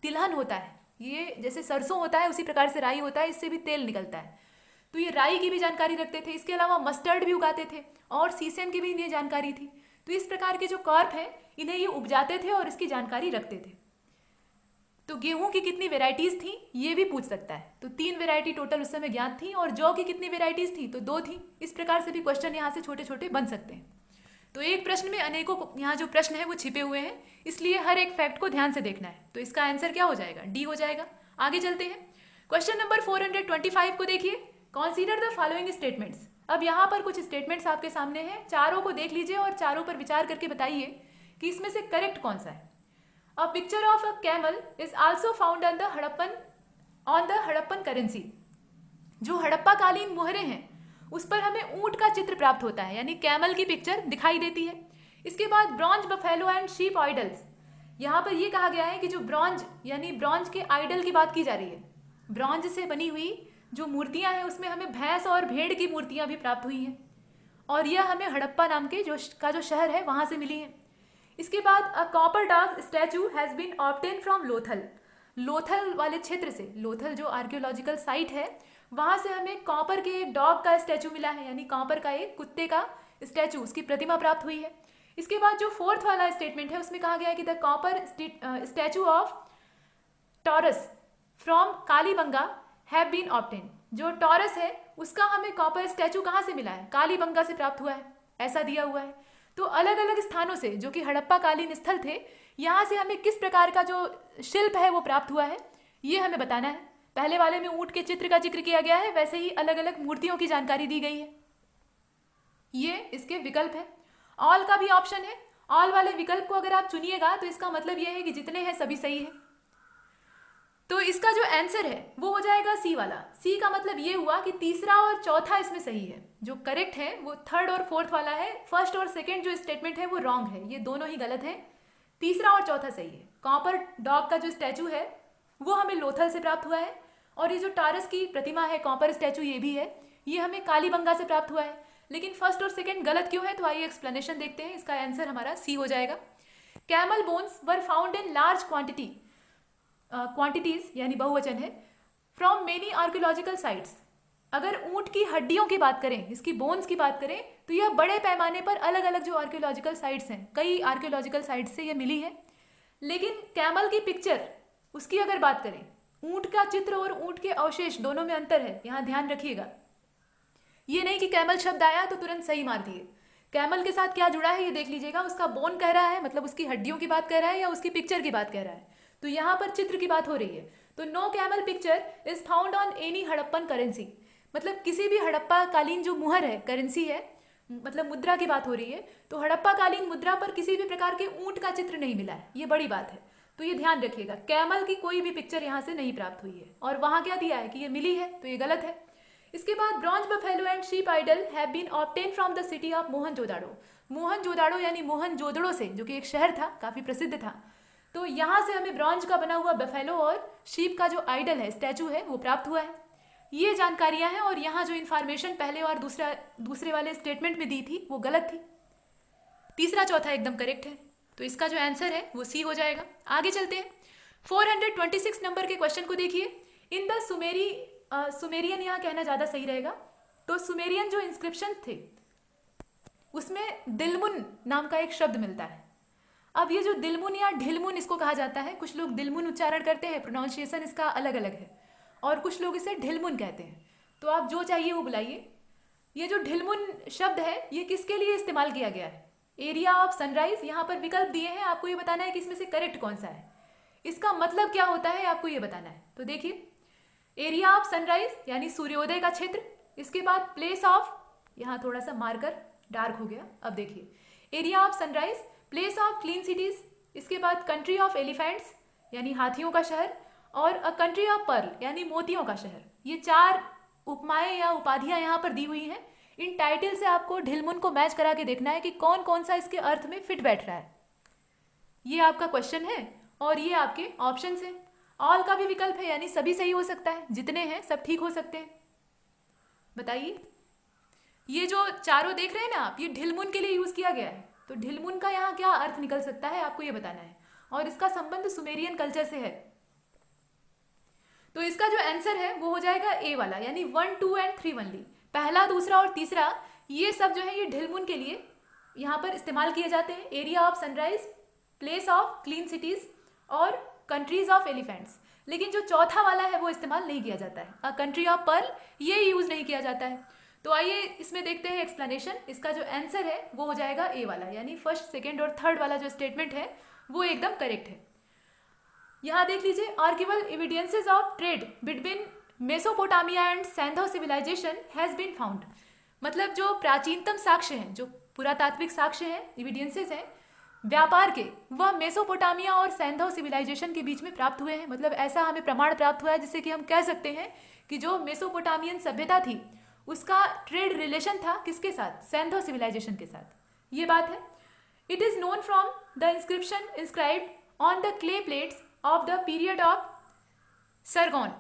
तिलहन होता है, ये जैसे सरसों होता है उसी प्रकार से राई होता है, इससे भी तेल निकलता है, तो ये राई की भी जानकारी रखते थे। इसके अलावा मस्टर्ड भी उगाते थे और सीसम की भी इन्हें जानकारी थी। तो इस प्रकार के जो कॉर्प है इन्हें ये उपजाते थे और इसकी जानकारी रखते थे। तो गेहूं की कितनी वेराइटीज थी ये भी पूछ सकता है। तो 3 वेराइटी टोटल उस समय ज्ञात थी और जौ की कितनी वेराइटीज थी, तो 2 थी। इस प्रकार से भी क्वेश्चन यहाँ से छोटे छोटे बन सकते हैं। तो एक प्रश्न में अनेकों, यहाँ जो प्रश्न है वो छिपे हुए हैं, इसलिए हर एक फैक्ट को ध्यान से देखना है। तो इसका आंसर क्या हो जाएगा, डी हो जाएगा। आगे चलते हैं। क्वेश्चन नंबर 425 को देखिए। कॉन्सीडर द फॉलोइंग स्टेटमेंट्स। अब यहाँ पर कुछ स्टेटमेंट्स आपके सामने हैं, चारों को देख लीजिए और चारों पर विचार करके बताइए कि इसमें से करेक्ट कौन सा है। A picture of a camel is also found on the Harappan currency. जो हड़प्पा कालीन मुहरें हैं उस पर हमें ऊंट का चित्र प्राप्त होता है, यानी कैमल की पिक्चर दिखाई देती है। इसके बाद bronze buffalo and sheep idols, यहाँ पर यह कहा गया है कि जो ब्रॉन्ज यानी ब्रॉन्ज के आइडल की बात की जा रही है। ब्रॉन्ज से बनी हुई जो मूर्तियां हैं उसमें हमें भैंस और भेड़ की मूर्तियां भी प्राप्त हुई हैं और यह हमें हड़प्पा नाम के जो शहर है वहां से मिली है। इसके बाद a copper dog statue has been obtain from Lothal. Lothal वाले क्षेत्र से, लोथल जो आर्कियोलॉजिकल साइट है वहां से हमें कॉपर के एक डॉग का स्टैचू मिला है, यानी कॉपर का एक कुत्ते का स्टैचू, उसकी प्रतिमा प्राप्त हुई है। इसके बाद जो 4th वाला स्टेटमेंट है उसमें कहा गया है कि the copper statue of Taurus from Kalibanga have been obtain. जो टॉरस है उसका हमें कॉपर स्टैचू कहाँ से मिला है, कालीबंगा से प्राप्त हुआ है, ऐसा दिया हुआ है। तो अलग अलग स्थानों से जो कि हड़प्पा कालीन स्थल थे, यहाँ से हमें किस प्रकार का जो शिल्प है वो प्राप्त हुआ है ये हमें बताना है। पहले वाले में ऊंट के चित्र का जिक्र किया गया है, वैसे ही अलग अलग मूर्तियों की जानकारी दी गई है। ये इसके विकल्प है। ऑल का भी ऑप्शन है ऑल वाले विकल्प को अगर आप चुनिएगा तो इसका मतलब यह है कि जितने हैं सभी सही है। तो इसका जो आंसर है वो हो जाएगा सी वाला। सी का मतलब ये हुआ कि तीसरा और चौथा इसमें सही है। जो करेक्ट है वो थर्ड और फोर्थ वाला है। फर्स्ट और सेकंड जो स्टेटमेंट है वो रॉन्ग है, ये दोनों ही गलत है। तीसरा और चौथा सही है। कॉपर डॉग का जो स्टैचू है वो हमें लोथल से प्राप्त हुआ है, और ये जो टारस की प्रतिमा है कॉपर स्टैचू ये भी है, ये हमें कालीबंगा से प्राप्त हुआ है। लेकिन फर्स्ट और सेकंड गलत क्यों है, तो आइए एक्सप्लेनेशन देखते हैं। इसका आंसर हमारा सी हो जाएगा। Camel bones were found in large quantities यानी बहुवचन है, फ्रॉम मेनी आर्कियोलॉजिकल साइट्स। अगर ऊंट की हड्डियों की बात करें, इसकी बोन्स की बात करें, तो यह बड़े पैमाने पर अलग अलग जो आर्कियोलॉजिकल साइट्स हैं, कई आर्कियोलॉजिकल साइट्स से यह मिली है। लेकिन कैमल की पिक्चर, उसकी अगर बात करें, ऊंट का चित्र और ऊंट के अवशेष दोनों में अंतर है, यहां ध्यान रखिएगा। ये नहीं कि कैमल शब्द आया तो तुरंत सही मार दिए। कैमल के साथ क्या जुड़ा है ये देख लीजिएगा। उसका बोन कह रहा है, मतलब उसकी हड्डियों की बात कह रहा है, या उसकी पिक्चर की बात कह रहा है। तो यहाँ पर चित्र की बात हो रही है। तो no camel picture is found on any Harappan currency, मतलब किसी भी हड़प्पा कालीन जो मुहर है, करेंसी है, मतलब मुद्रा की बात हो रही है, तो हड़प्पा कालीन मुद्रा पर किसी भी प्रकार के ऊंट का चित्र नहीं मिला है। ये बड़ी बात है, तो ये ध्यान रखिएगा। कैमल की कोई भी पिक्चर यहाँ से नहीं प्राप्त हुई है। और वहां क्या दिया है कि ये मिली है, तो ये गलत है। इसके बाद bronze buffalo and sheep idol have been obtain from the city of Mohenjodaro. Mohenjodaro यानी मोहनजोदड़ो से, जो कि एक शहर था, काफी प्रसिद्ध था। तो यहाँ से हमें ब्रॉन्ज का बना हुआ बफेलो और शीप का जो आइडल है, स्टैचू है, वो प्राप्त हुआ है। ये जानकारियां हैं। और यहाँ जो इन्फॉर्मेशन पहले और दूसरे वाले स्टेटमेंट में दी थी वो गलत थी। तीसरा चौथा एकदम करेक्ट है। तो इसका जो आंसर है वो सी हो जाएगा। आगे चलते हैं। 426 नंबर के क्वेश्चन को देखिए। इन द सुमेरियन, यहाँ कहना ज्यादा सही रहेगा। तो सुमेरियन जो इंस्क्रिप्शन थे उसमें दिलमुन नाम का एक शब्द मिलता है। अब ये जो दिलमुन या ढिलमुन इसको कहा जाता है, कुछ लोग दिलमुन उच्चारण करते हैं, प्रोनाउंसिएशन इसका अलग अलग है, और कुछ लोग इसे ढिलमुन कहते हैं। तो आप जो चाहिए वो बुलाइए। ये जो ढिलमुन शब्द है ये किसके लिए इस्तेमाल किया गया है? एरिया ऑफ सनराइज, यहाँ पर विकल्प दिए हैं, आपको ये बताना है कि इसमें से करेक्ट कौन सा है। इसका मतलब क्या होता है आपको ये बताना है। तो देखिए, एरिया ऑफ सनराइज यानी सूर्योदय का क्षेत्र। इसके बाद प्लेस ऑफ, यहाँ थोड़ा सा मार्कर डार्क हो गया, अब देखिए, area of sunrise, place of clean cities. इसके बाद कंट्री ऑफ एलिफेंट्स यानी हाथियों का शहर, और अ कंट्री ऑफ पर्ल यानी मोतियों का शहर। ये 4 उपमाएं या उपाधियां यहाँ पर दी हुई हैं। इन टाइटल से आपको ढिलमुन को मैच करा के देखना है कि कौन कौन सा इसके अर्थ में फिट बैठ रहा है। ये आपका क्वेश्चन है और ये आपके ऑप्शंस हैं। ऑल का भी विकल्प है, यानी सभी सही हो सकता है, जितने हैं सब ठीक हो सकते हैं। बताइए, ये जो चारों देख रहे हैं ना आप, ये ढिलमुन के लिए यूज किया गया है। तो ढिलमुन का यहाँ क्या अर्थ निकल सकता है आपको ये बताना है, और इसका संबंध सुमेरियन कल्चर से है। तो इसका जो आंसर है वो हो जाएगा ए वाला, यानी 1, 2 एंड 3 ओनली। पहला, दूसरा और तीसरा ये सब जो है ये ढिलमुन के लिए यहाँ पर इस्तेमाल किए जाते हैं। Area of sunrise, place of clean cities और कंट्रीज ऑफ एलिफेंट्स। लेकिन जो चौथा वाला है वो इस्तेमाल नहीं किया जाता है। अ कंट्री ऑफ पर्ल ये यूज नहीं किया जाता है। तो आइए इसमें देखते हैं एक्सप्लेनेशन। इसका जो आंसर है वो हो जाएगा ए वाला, यानी फर्स्ट, सेकेंड और थर्ड वाला जो स्टेटमेंट है वो एकदम करेक्ट है। यहां देख लीजिए, archival evidences of trade between Mesopotamia and Saindhav civilization has been found. मतलब जो प्राचीनतम साक्ष्य हैं, जो पुरातात्विक साक्ष्य हैं, एविडेंसेस हैं व्यापार के, वह मेसोपोटामिया और सैंधो सिविलाइजेशन के बीच में प्राप्त हुए हैं। मतलब ऐसा हमें प्रमाण प्राप्त हुआ है जिससे कि हम कह सकते हैं कि जो मेसोपोटामियन सभ्यता थी उसका ट्रेड रिलेशन था किसके साथ? सैंधो सिविलाइजेशन के साथ। ये बात है। It is known from the inscription inscribed on the clay plates of the period of सरगोन।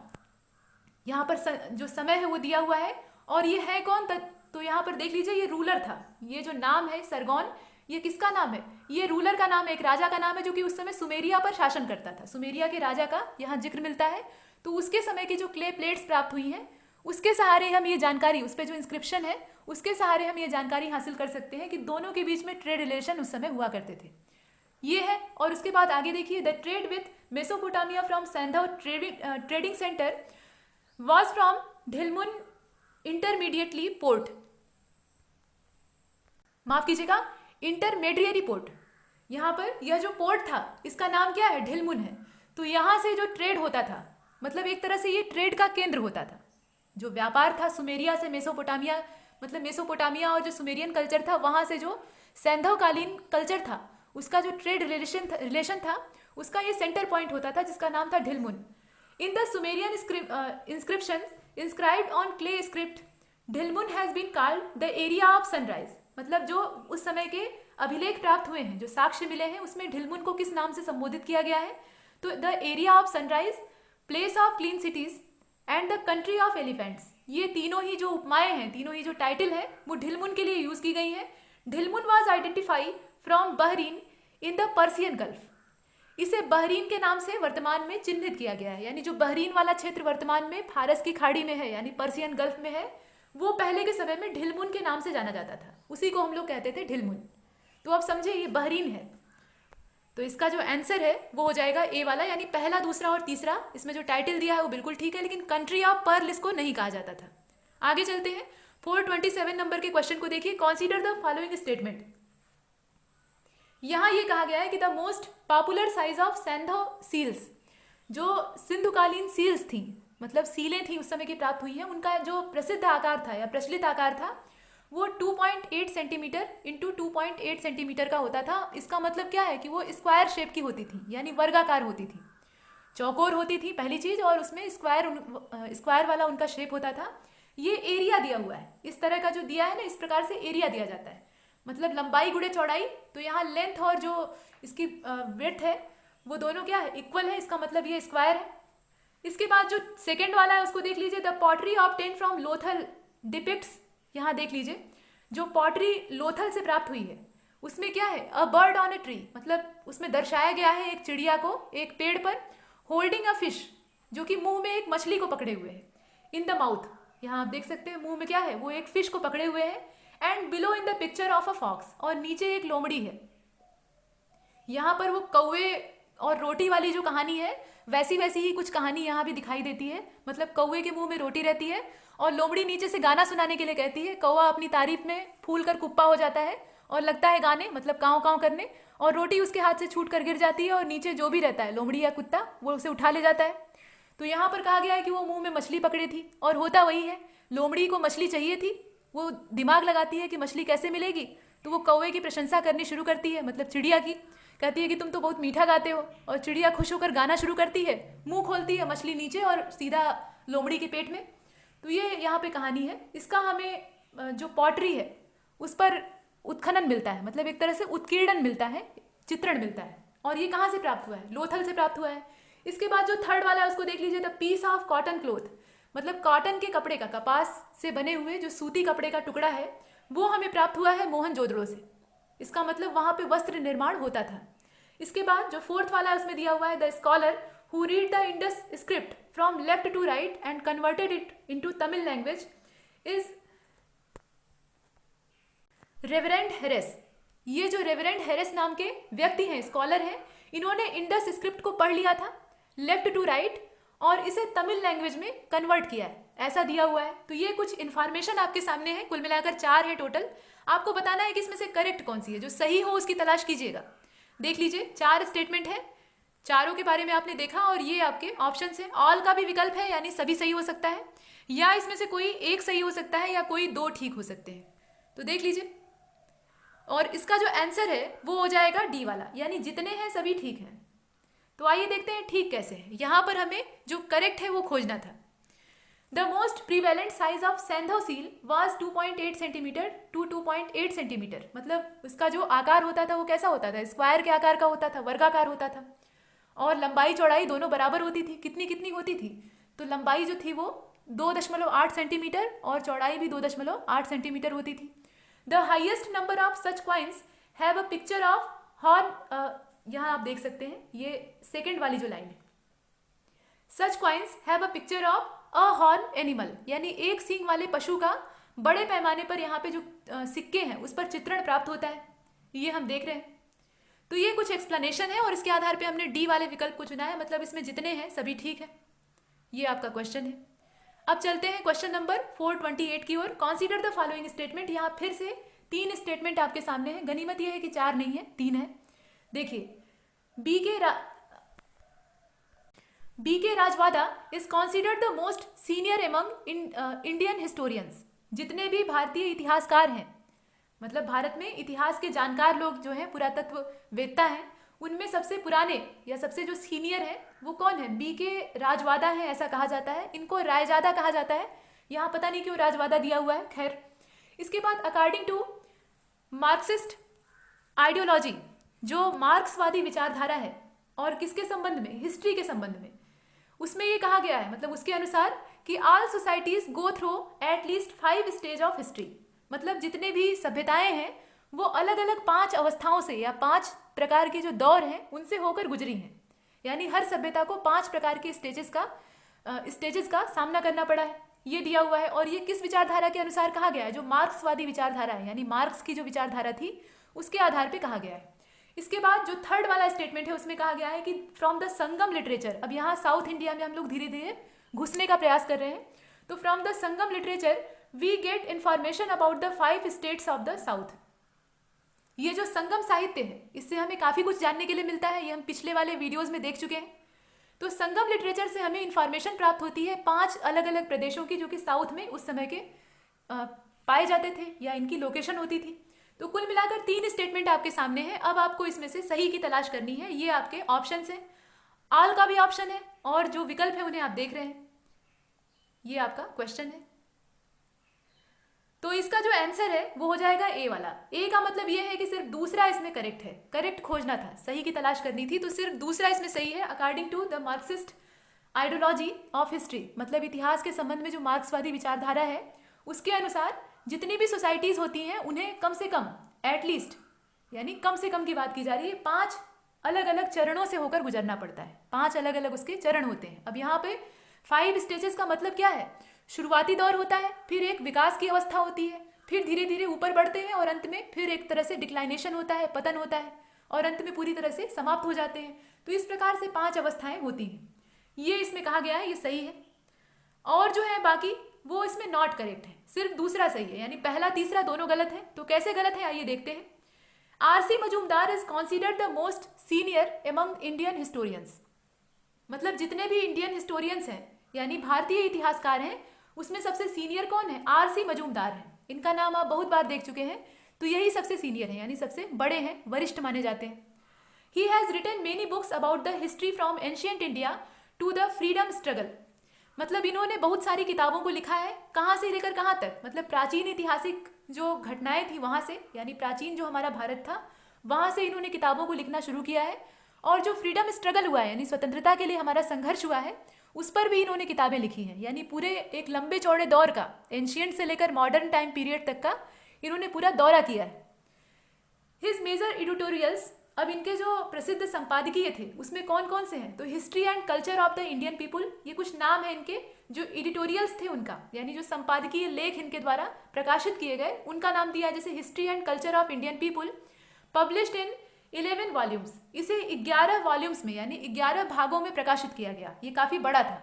यहाँ पर जो समय है वो दिया हुआ है, और ये है कौन? तो यहाँ पर देख लीजिए, ये रूलर था। ये जो नाम है सरगोन, ये किसका नाम है? ये रूलर का नाम है, एक राजा का नाम है जो कि उस समय सुमेरिया पर शासन करता था। सुमेरिया के राजा का यहाँ जिक्र मिलता है। तो उसके समय की जो क्ले प्लेट्स प्राप्त हुई हैं उसके सहारे हम ये जानकारी, उस पर जो इंस्क्रिप्शन है उसके सहारे हम ये जानकारी हासिल कर सकते हैं कि दोनों के बीच में ट्रेड रिलेशन उस समय हुआ करते थे। ये है। और उसके बाद आगे देखिए, the trade with Mesopotamia from Saindhav trading centre was from Dilmun intermediately port, माफ कीजिएगा, इंटरमेडिएरी पोर्ट। यहाँ पर यह जो पोर्ट था इसका नाम क्या है? ढिलमुन है। तो यहाँ से जो ट्रेड होता था, मतलब एक तरह से ये ट्रेड का केंद्र होता था। जो व्यापार था सुमेरिया से मेसोपोटामिया, मतलब मेसोपोटामिया और जो सुमेरियन कल्चर था वहां से जो सैंधवकालीन कल्चर था उसका जो ट्रेड रिलेशन था उसका ये सेंटर पॉइंट होता था, जिसका नाम था Dilmun. In the Sumerian inscription inscribed on clay script Dilmun has been called the area of sunrise. मतलब जो उस समय के अभिलेख प्राप्त हुए हैं, जो साक्ष्य मिले हैं, उसमें ढिलमुन को किस नाम से संबोधित किया गया है? तो the area of sunrise, place of clean cities and the country of elephants. ये तीनों ही जो उपमाएं हैं, तीनों ही जो टाइटल है, वो ढिलमुन के लिए यूज की गई है। Dilmun was identify from Bahrain in the Persian Gulf. इसे बहरीन के नाम से वर्तमान में चिन्हित किया गया है, यानी जो बहरीन वाला क्षेत्र वर्तमान में फारस की खाड़ी में है, यानी पर्सियन गल्फ में है, वो पहले के समय में ढिलमुन के नाम से जाना जाता था। उसी को हम लोग कहते थे ढिलमुन। तो अब समझे ये बहरीन है। तो इसका जो आंसर है वो हो जाएगा ए वाला, यानी पहला, दूसरा और तीसरा। इसमें जो टाइटल दिया है वो बिल्कुल ठीक है, लेकिन कंट्री ऑफ पर्ल इसको नहीं कहा जाता था। आगे चलते हैं। 427 नंबर के क्वेश्चन को देखिए। Consider the following statement. यहां ये कहा गया है कि the most popular size of Saindhav seals, जो सिंधुकालीन सील्स थी, मतलब सीलें थी उस समय की प्राप्त हुई हैं, उनका जो प्रसिद्ध आकार था या प्रचलित आकार था वो 2.8 सेंटीमीटर इंटू 2.8 सेंटीमीटर का होता था। इसका मतलब क्या है कि वो स्क्वायर शेप की होती थी, यानी वर्गाकार होती थी, चौकोर होती थी पहली चीज, और उसमें स्क्वायर वाला उनका शेप होता था। ये एरिया दिया हुआ है, इस तरह का जो दिया है ना, इस प्रकार से एरिया दिया जाता है, मतलब लंबाई गुणे चौड़ाई। तो यहाँ लेंथ और जो इसकी विड्थ है वो दोनों क्या है, इक्वल है, इसका मतलब ये स्क्वायर है। इसके बाद जो सेकेंड वाला है उसको देख लीजिए। The pottery obtain from Lothal depicts, यहाँ देख लीजिए, जो पॉटरी लोथल से प्राप्त हुई है उसमें क्या है, a bird on a tree, मतलब उसमें दर्शाया गया है एक चिड़िया को एक पेड़ पर, होल्डिंग अ फिश, जो कि मुंह में एक मछली को पकड़े हुए है, इन द माउथ। यहाँ आप देख सकते हैं मुंह में क्या है, वो एक फिश को पकड़े हुए है। And below in the picture of a fox, और नीचे एक लोमड़ी है। यहाँ पर वो कौवे और रोटी वाली जो कहानी है, वैसी वैसी ही कुछ कहानी यहाँ भी दिखाई देती है। मतलब कौवे के मुंह में रोटी रहती है और लोमड़ी नीचे से गाना सुनाने के लिए कहती है। कौवा अपनी तारीफ में फूल कर कुप्पा हो जाता है और लगता है गाने, मतलब काँव काँव करने, और रोटी उसके हाथ से छूट कर गिर जाती है और नीचे जो भी रहता है, लोमड़ी या कुत्ता, वो उसे उठा ले जाता है। तो यहाँ पर कहा गया है कि वो मुंह में मछली पकड़े थी, और होता वही है, लोमड़ी को मछली चाहिए थी। वो दिमाग लगाती है कि मछली कैसे मिलेगी, तो वो कौवे की प्रशंसा करनी शुरू करती है, मतलब चिड़िया की। कहती है कि तुम तो बहुत मीठा गाते हो, और चिड़िया खुश होकर गाना शुरू करती है, मुंह खोलती है, मछली नीचे और सीधा लोमड़ी के पेट में। तो ये यहाँ पे कहानी है। इसका हमें जो पॉटरी है उस पर उत्खनन मिलता है, मतलब एक तरह से उत्कीर्णन मिलता है, चित्रण मिलता है। और ये कहाँ से प्राप्त हुआ है, लोथल से प्राप्त हुआ है। इसके बाद जो थर्ड वाला है उसको देख लीजिए। The piece of cotton cloth, मतलब कॉटन के कपड़े का, कपास से बने हुए जो सूती कपड़े का टुकड़ा है, वो हमें प्राप्त हुआ है मोहनजोदड़ो से। इसका मतलब वहां पे वस्त्र निर्माण होता था। इसके बाद जो फोर्थ वाला है उसमें दिया हुआ है, the scholar who read the Indus script from left to right and converted it into Tamil language is Reverend Heras. ये जो रेवरेंड हेरेस नाम के व्यक्ति हैं, स्कॉलर हैं, इन्होंने इंडस स्क्रिप्ट को पढ़ लिया था लेफ्ट टू राइट और इसे तमिल लैंग्वेज में कन्वर्ट किया है, ऐसा दिया हुआ है। तो ये कुछ इन्फॉर्मेशन आपके सामने है, कुल मिलाकर 4 है टोटल। आपको बताना है कि इसमें से करेक्ट कौन सी है, जो सही हो उसकी तलाश कीजिएगा। देख लीजिए 4 स्टेटमेंट है, चारों के बारे में आपने देखा, और ये आपके ऑप्शन है। ऑल का भी विकल्प है, यानी सभी सही हो सकता है, या इसमें से कोई एक सही हो सकता है, या कोई 2 ठीक हो सकते हैं। तो देख लीजिए, और इसका जो आंसर है वो हो जाएगा डी वाला, यानी जितने हैं सभी ठीक हैं। तो आइए देखते हैं ठीक कैसे है। यहां पर हमें जो करेक्ट है वो खोजना था। The most prevalent size of Saindhav seal was 2.8 centimetre to 2.8 centimetre. मतलब उसका जो आकार होता था वो कैसा होता था, स्क्वायर के आकार का होता था, वर्गाकार होता था, और लंबाई चौड़ाई दोनों बराबर होती थी। कितनी कितनी होती थी, तो लंबाई जो थी वो 2.8 सेंटीमीटर और चौड़ाई भी 2.8 सेंटीमीटर होती थी। The highest number of such coins have a picture of horn, यहाँ आप देख सकते हैं, ये सेकेंड वाली जो लाइन है, such coins have a picture of a horn animal, यानी एक सींग वाले पशु का बड़े पैमाने पर यहाँ पे जो सिक्के हैं उस पर चित्रण प्राप्त होता है, ये हम देख रहे हैं। तो ये कुछ एक्सप्लेनेशन है और इसके आधार पे हमने डी वाले विकल्प को चुना है, मतलब इसमें जितने हैं सभी ठीक है। ये आपका क्वेश्चन है। अब चलते हैं क्वेश्चन नंबर 428 की ओर। Consider the following statement. यहाँ फिर से 3 स्टेटमेंट आपके सामने है। गनीमत यह है कि 4 नहीं है, 3 है। देखिए, बी के Rajwada is considered the most senior among Indian historians. जितने भी भारतीय इतिहासकार हैं, मतलब भारत में इतिहास के जानकार लोग जो हैं, पुरातत्व वेत्ता हैं, उनमें सबसे पुराने या सबसे जो सीनियर है वो कौन है? बीके राजवाड़ा है, ऐसा कहा जाता है। इनको रायजादा कहा जाता है, यहाँ पता नहीं क्यों राजवाड़ा दिया हुआ है, खैर। इसके बाद अकॉर्डिंग टू मार्क्सिस्ट आइडियोलॉजी, जो मार्क्सवादी विचारधारा है, और किसके संबंध में? हिस्ट्री के संबंध में। उसमें ये कहा गया है, मतलब उसके अनुसार कि all societies go through at least 5 stage of history. मतलब जितने भी सभ्यताएं हैं वो अलग अलग 5 अवस्थाओं से या 5 प्रकार के जो दौर हैं उनसे होकर गुजरी हैं। यानी हर सभ्यता को 5 प्रकार के स्टेजेस का सामना करना पड़ा है, ये दिया हुआ है। और ये किस विचारधारा के अनुसार कहा गया है? जो मार्क्सवादी विचारधारा है, यानी मार्क्स की जो विचारधारा थी उसके आधार पर कहा गया है। इसके बाद जो थर्ड वाला स्टेटमेंट है उसमें कहा गया है कि फ्रॉम द संगम लिटरेचर, अब यहाँ साउथ इंडिया में हम लोग धीरे धीरे घुसने का प्रयास कर रहे हैं, तो from the Sangam literature we get information about the 5 states of the south. ये जो संगम साहित्य है इससे हमें काफी कुछ जानने के लिए मिलता है, ये हम पिछले वाले वीडियोस में देख चुके हैं। तो संगम लिटरेचर से हमें इंफॉर्मेशन प्राप्त होती है 5 अलग अलग प्रदेशों की, जो कि साउथ में उस समय के पाए जाते थे या इनकी लोकेशन होती थी। तो कुल मिलाकर 3 स्टेटमेंट आपके सामने है। अब आपको इसमें से सही की तलाश करनी है। ये आपके ऑप्शंस हैं, ऑल का भी ऑप्शन है, और जो विकल्प है उन्हें आप देख रहे हैं, ये आपका क्वेश्चन है। तो इसका जो आंसर है वो हो जाएगा ए वाला। ए का मतलब ये है कि सिर्फ दूसरा इसमें करेक्ट है, करेक्ट खोजना था, सही की तलाश करनी थी, तो सिर्फ दूसरा इसमें सही है। According to the Marxist ideology of history, मतलब इतिहास के संबंध में जो मार्क्सवादी विचारधारा है उसके अनुसार जितनी भी सोसाइटीज होती हैं उन्हें कम से कम, एटलीस्ट यानी कम से कम की बात की जा रही है, 5 अलग अलग चरणों से होकर गुजरना पड़ता है। 5 अलग अलग उसके चरण होते हैं। अब यहाँ पे 5 स्टेजेस का मतलब क्या है? शुरुआती दौर होता है, फिर एक विकास की अवस्था होती है, फिर धीरे धीरे ऊपर बढ़ते हैं, और अंत में फिर एक तरह से डिक्लाइनेशन होता है, पतन होता है, और अंत में पूरी तरह से समाप्त हो जाते हैं। तो इस प्रकार से 5 अवस्थाएं होती हैं, ये इसमें कहा गया है, ये सही है। और जो है बाकी वो इसमें नॉट करेक्ट है, सिर्फ दूसरा सही है, यानी पहला तीसरा दोनों गलत है। तो कैसे गलत है आइए देखते हैं। RC Majumdar is considered the most senior among Indian historians, मतलब जितने भी इंडियन हिस्टोरियंस हैं यानी भारतीय इतिहासकार हैं उसमें सबसे सीनियर कौन है? आरसी मजूमदार हैं। इनका नाम आप बहुत बार देख चुके हैं, तो यही सबसे सीनियर है, यानी सबसे बड़े हैं, वरिष्ठ माने जाते हैं। He has written many books about the history from ancient India to the freedom struggle, मतलब इन्होंने बहुत सारी किताबों को लिखा है, कहाँ से लेकर कहाँ तक, मतलब प्राचीन ऐतिहासिक जो घटनाएं थी वहाँ से, यानी प्राचीन जो हमारा भारत था वहाँ से इन्होंने किताबों को लिखना शुरू किया है। और जो फ्रीडम स्ट्रगल हुआ है यानी स्वतंत्रता के लिए हमारा संघर्ष हुआ है उस पर भी इन्होंने किताबें लिखी हैं, यानी पूरे एक लंबे चौड़े दौर का, एंशियंट से लेकर मॉडर्न टाइम पीरियड तक का इन्होंने पूरा दौरा किया है। हिज मेजर एडिटोरियल्स, अब इनके जो प्रसिद्ध संपादकीय थे उसमें कौन कौन से हैं? तो history and culture of the Indian people, ये कुछ नाम है इनके जो एडिटोरियल्स थे उनका, यानी जो संपादकीय लेख इनके द्वारा प्रकाशित किए गए उनका नाम दिया, जैसे history and culture of Indian people, published in 11 volumes, इसे 11 वॉल्यूम्स में यानी 11 भागों में प्रकाशित किया गया, ये काफी बड़ा था।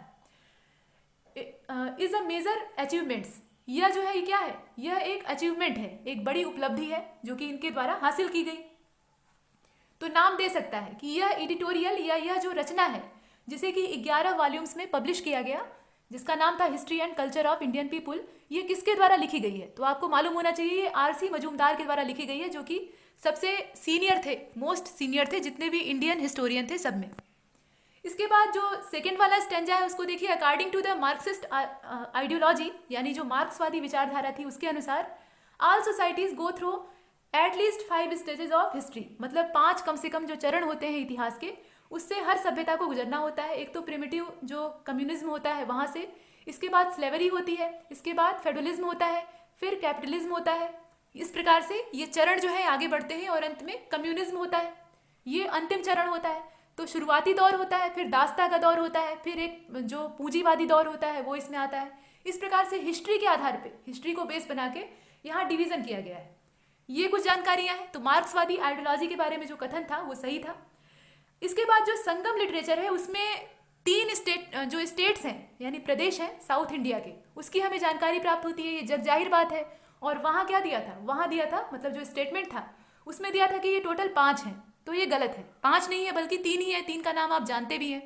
इज अ मेजर अचीवमेंट्स, यह जो है ये क्या है? यह एक अचीवमेंट है, एक बड़ी उपलब्धि है जो कि इनके द्वारा हासिल की गई। तो नाम दे सकता है कि यह एडिटोरियल या यह जो रचना है जिसे कि 11 वॉल्यूम्स में पब्लिश किया गया, जिसका नाम था history and culture of Indian people, ये किसके द्वारा लिखी गई है? तो आपको मालूम होना चाहिए ये आरसी मजूमदार के द्वारा लिखी गई है, जो कि सबसे सीनियर थे, मोस्ट सीनियर थे जितने भी इंडियन हिस्टोरियन थे सब में। इसके बाद जो सेकेंड वाला स्टेंजा है उसको देखिए। According to the Marxist ideology, यानी जो मार्क्सवादी विचारधारा थी उसके अनुसार, all societies go through at least 5 stages of history, मतलब 5 कम से कम जो चरण होते हैं इतिहास के, उससे हर सभ्यता को गुजरना होता है। एक तो प्रिमिटिव जो कम्युनिज्म होता है वहाँ से, इसके बाद स्लेवरी होती है, इसके बाद फेडरलिज्म होता है, फिर कैपिटलिज्म होता है। इस प्रकार से ये चरण जो है आगे बढ़ते हैं और अंत में कम्युनिज्म होता है, ये अंतिम चरण होता है। तो शुरुआती दौर होता है, फिर दास्ता का दौर होता है, फिर एक जो पूंजीवादी दौर होता है वो इसमें आता है। इस प्रकार से हिस्ट्री के आधार पे, हिस्ट्री को बेस बना के यहाँ डिवीजन किया गया है। ये कुछ जानकारियां हैं। तो मार्क्सवादी आइडियोलॉजी के बारे में जो कथन था वो सही था। इसके बाद जो संगम लिटरेचर है उसमें 3 स्टेट्स हैं यानी प्रदेश हैं साउथ इंडिया के, उसकी हमें जानकारी प्राप्त होती है, ये जग जाहिर बात है। और वहाँ क्या दिया था? वहाँ दिया था, मतलब जो स्टेटमेंट था उसमें दिया था कि ये टोटल 5 हैं, तो ये गलत है। 5 नहीं है बल्कि 3 ही है। 3 का नाम आप जानते भी हैं,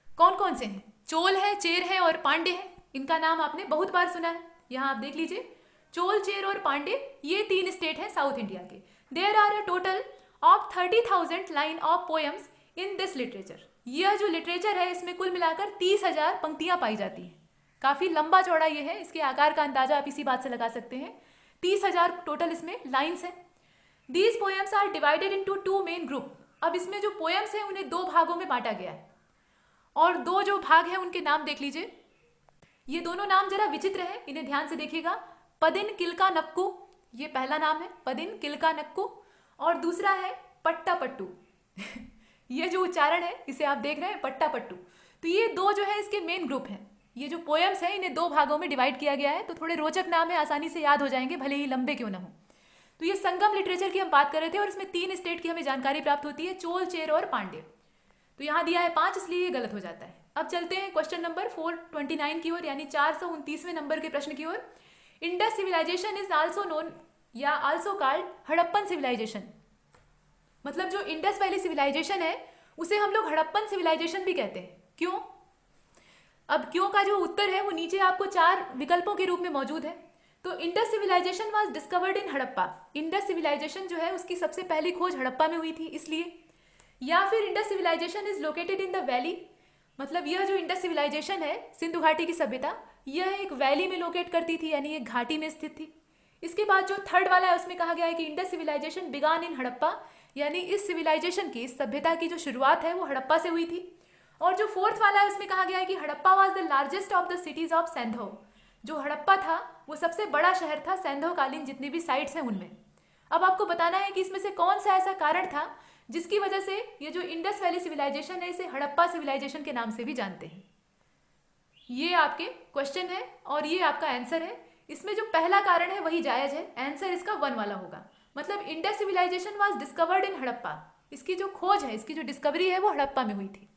कौन कौन से हैं? चोल है, चेर है और पांडे है। इनका नाम आपने बहुत बार सुना है, यहाँ आप देख लीजिए। चोल, चेर और पांडे, ये 3 स्टेट हैं साउथ इंडिया के। There are a total of 30,000 line of poems in this literature. यह जो लिटरेचर है इसमें कुल मिलाकर 30,000 पंक्तियां पाई जाती हैं। काफी लंबा चौड़ा ये है, इसके आकार का अंदाजा आप इसी बात से लगा सकते हैं। 30,000 टोटल इसमें लाइन्स हैं। These poems are divided into 2 main group. अब इसमें जो पोएम्स हैं उन्हें 2 भागों में बांटा गया है, और 2 जो भाग हैं उनके नाम देख लीजिए। ये दोनों नाम जरा विचित्र हैं, इन्हें ध्यान से देखिएगा। पदिन किलका नक्कू, ये पहला नाम है, पदिन किलका नक्कू, और दूसरा है पट्टा पट्टू। ये जो उच्चारण है इसे आप देख रहे हैं, पट्टा पट्टू। तो ये 2 जो है इसके मेन ग्रुप हैं। ये जो पोएम्स हैं इन्हें 2 भागों में डिवाइड किया गया है। तो थोड़े रोचक नाम है, आसानी से याद हो जाएंगे, भले ही लंबे क्यों ना हो। तो ये संगम लिटरेचर की हम बात कर रहे थे, और इसमें 3 स्टेट की हमें जानकारी प्राप्त होती है, चोल, चेर और पांडे। तो यहाँ दिया है 5, इसलिए ये गलत हो जाता है। अब चलते हैं क्वेश्चन नंबर 429 की ओर, यानी 429वें नंबर के प्रश्न की ओर। Indus civilization is also known या आल्सो कॉल्ड हड़प्पन सिविलाइजेशन। मतलब जो इंडस वैली सिविलाइजेशन है उसे हम लोग हड़प्पन सिविलाइजेशन भी कहते हैं। क्यों? अब क्यों का जो उत्तर है वो नीचे आपको 4 विकल्पों के रूप में मौजूद है। तो Indus civilization was discovered in Harappa. Indus civilization जो है उसकी सबसे पहली खोज हड़प्पा में हुई थी इसलिए। या फिर Indus civilization is located in the valley. मतलब यह जो इंडस सिविलाइजेशन है, सिंधु घाटी की सभ्यता, यह एक वैली में लोकेट करती थी, यानी एक घाटी में स्थित थी। इसके बाद जो थर्ड वाला है उसमें कहा गया है कि इंडस सिविलाइजेशन बिगान इन हड़प्पा, यानी इस सिविलाइजेशन की, इस सभ्यता की जो शुरुआत है वो हड़प्पा से हुई थी। और जो फोर्थ वाला है उसमें कहा गया है कि Harappa was the largest of the cities of Saindhav. जो हड़प्पा था वो सबसे बड़ा शहर था सैंधव कालीन जितनी भी साइट्स हैं उनमें। अब आपको बताना है कि इसमें से कौन सा ऐसा कारण था जिसकी वजह से ये जो इंडस वैली सिविलाइजेशन है इसे हड़प्पा सिविलाइजेशन के नाम से भी जानते हैं। ये आपके क्वेश्चन है और ये आपका आंसर है। इसमें जो पहला कारण है वही जायज है, आंसर इसका 1 वाला होगा। मतलब Indus civilization was discovered in Harappa. इसकी जो खोज है, इसकी जो डिस्कवरी है वो हड़प्पा में हुई थी,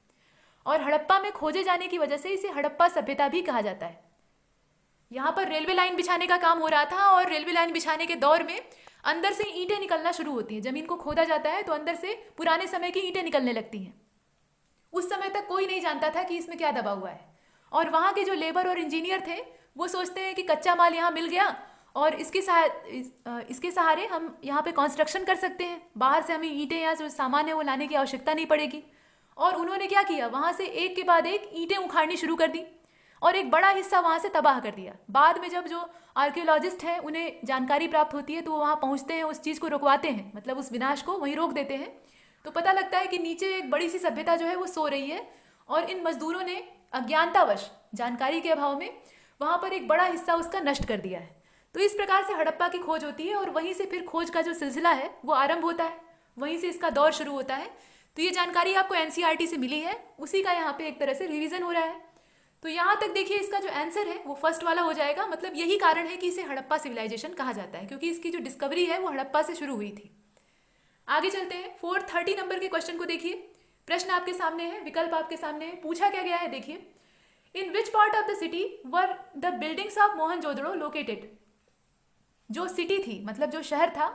और हड़प्पा में खोजे जाने की वजह से इसे हड़प्पा सभ्यता भी कहा जाता है। यहाँ पर रेलवे लाइन बिछाने का काम हो रहा था, और रेलवे लाइन बिछाने के दौर में अंदर से ईंटें निकलना शुरू होती हैं। जमीन को खोदा जाता है तो अंदर से पुराने समय की ईंटें निकलने लगती हैं। उस समय तक कोई नहीं जानता था कि इसमें क्या दबा हुआ है, और वहाँ के जो लेबर और इंजीनियर थे वो सोचते हैं कि कच्चा माल यहाँ मिल गया और इसके सहारे हम यहाँ पे कंस्ट्रक्शन कर सकते हैं, बाहर से हमें ईंटें या जो सामान है वो लाने की आवश्यकता नहीं पड़ेगी। और उन्होंने क्या किया, वहाँ से एक के बाद एक ईंटें उखाड़नी शुरू कर दी और एक बड़ा हिस्सा वहाँ से तबाह कर दिया। बाद में जब जो आर्कियोलॉजिस्ट हैं उन्हें जानकारी प्राप्त होती है तो वो वहाँ पहुँचते हैं, उस चीज़ को रुकवाते हैं, मतलब उस विनाश को वहीं रोक देते हैं। तो पता लगता है कि नीचे एक बड़ी सी सभ्यता जो है वो सो रही है, और इन मजदूरों ने अज्ञानतावश, जानकारी के अभाव में वहाँ पर एक बड़ा हिस्सा उसका नष्ट कर दिया है। तो इस प्रकार से हड़प्पा की खोज होती है, और वहीं से फिर खोज का जो सिलसिला है वो आरंभ होता है, वहीं से इसका दौर शुरू होता है। तो ये जानकारी आपको एनसीईआरटी से मिली है, उसी का यहाँ पे एक तरह से रिवीजन हो रहा है। तो यहाँ तक देखिए इसका जो आंसर है वो फर्स्ट वाला हो जाएगा। मतलब यही कारण है कि इसे हड़प्पा सिविलाइजेशन कहा जाता है, क्योंकि इसकी जो डिस्कवरी है वो हड़प्पा से शुरू हुई थी। आगे चलते हैं, 430 नंबर के क्वेश्चन को देखिए। प्रश्न आपके सामने है, विकल्प आपके सामने है। पूछा क्या गया है, देखिए, in which part of the city were the buildings of Mohenjodaro located. जो सिटी थी, मतलब जो शहर था,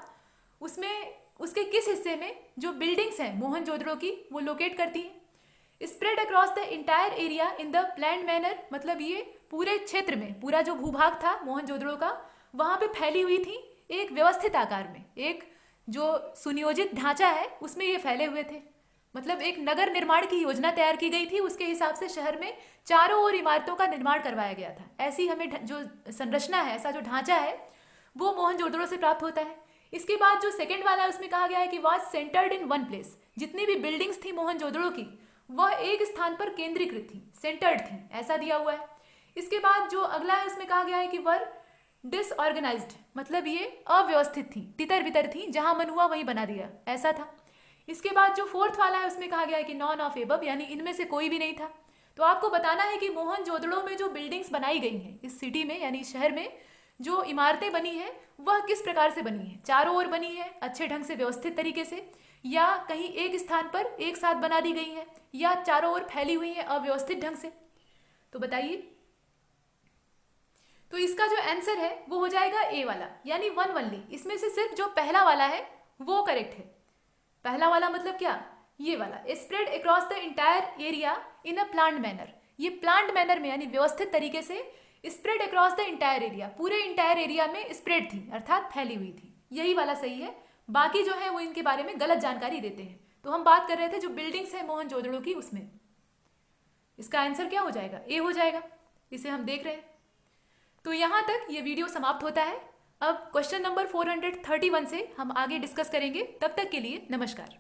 उसमें उसके किस हिस्से में जो बिल्डिंग्स हैं मोहनजोदड़ो की वो लोकेट करती हैं। Spread across the entire area in the planned manner. मतलब ये पूरे क्षेत्र में, पूरा जो भूभाग था मोहनजोदड़ो का, वहां पे फैली हुई थी एक व्यवस्थित आकार में, एक जो सुनियोजित ढांचा है उसमें ये फैले हुए थे। मतलब एक नगर निर्माण की योजना तैयार की गई थी, उसके हिसाब से शहर में चारों ओर इमारतों का निर्माण करवाया गया था। ऐसी हमें जो संरचना है, ऐसा जो ढांचा है वो मोहनजोदड़ो से प्राप्त होता है। इसके बाद जो सेकंड वाला है उसमें कहा गया है कि was centred in one place. जितनी भी बिल्डिंग्स थी मोहनजोदड़ो की वह एक स्थान पर केंद्रीकृत थी, सेंटर्ड थी, ऐसा दिया हुआ है। इसके बाद जो अगला है उसमें कहा गया है कि वर डिसऑर्गेनाइज्ड, मतलब ये अव्यवस्थित थी, तितर बितर थी, जहां मन हुआ वहीं बना दिया, ऐसा था। इसके बाद जो फोर्थ वाला है उसमें कहा गया है कि नॉन ऑफ एबव, यानी इनमें से कोई भी नहीं था। तो आपको बताना है कि मोहनजोदड़ो में जो बिल्डिंग्स बनाई गई हैं इस सिटी में, यानी शहर में जो इमारतें बनी हैं वह किस प्रकार से बनी है। चारों ओर बनी है अच्छे ढंग से, व्यवस्थित तरीके से, या कहीं एक स्थान पर एक साथ बना दी गई है, या चारों ओर फैली हुई है अव्यवस्थित ढंग से। तो बताइए। तो इसका जो आंसर है वो हो जाएगा ए वाला, यानी 1 वनली। इसमें से सिर्फ जो पहला वाला है वो करेक्ट है। पहला वाला मतलब क्या, ये वाला, spread across the entire area in a planned manner. ये प्लांट मैनर में यानी व्यवस्थित तरीके से spread across the entire area, पूरे इंटायर एरिया में स्प्रेड थी अर्थात फैली हुई थी। यही वाला सही है, बाकी जो है वो इनके बारे में गलत जानकारी देते हैं। तो हम बात कर रहे थे जो बिल्डिंग्स है मोहनजोदड़ो की, उसमें इसका आंसर क्या हो जाएगा? ए हो जाएगा। इसे हम देख रहे हैं। तो यहाँ तक ये वीडियो समाप्त होता है। अब क्वेश्चन नंबर 431 से हम आगे डिस्कस करेंगे। तब तक के लिए नमस्कार।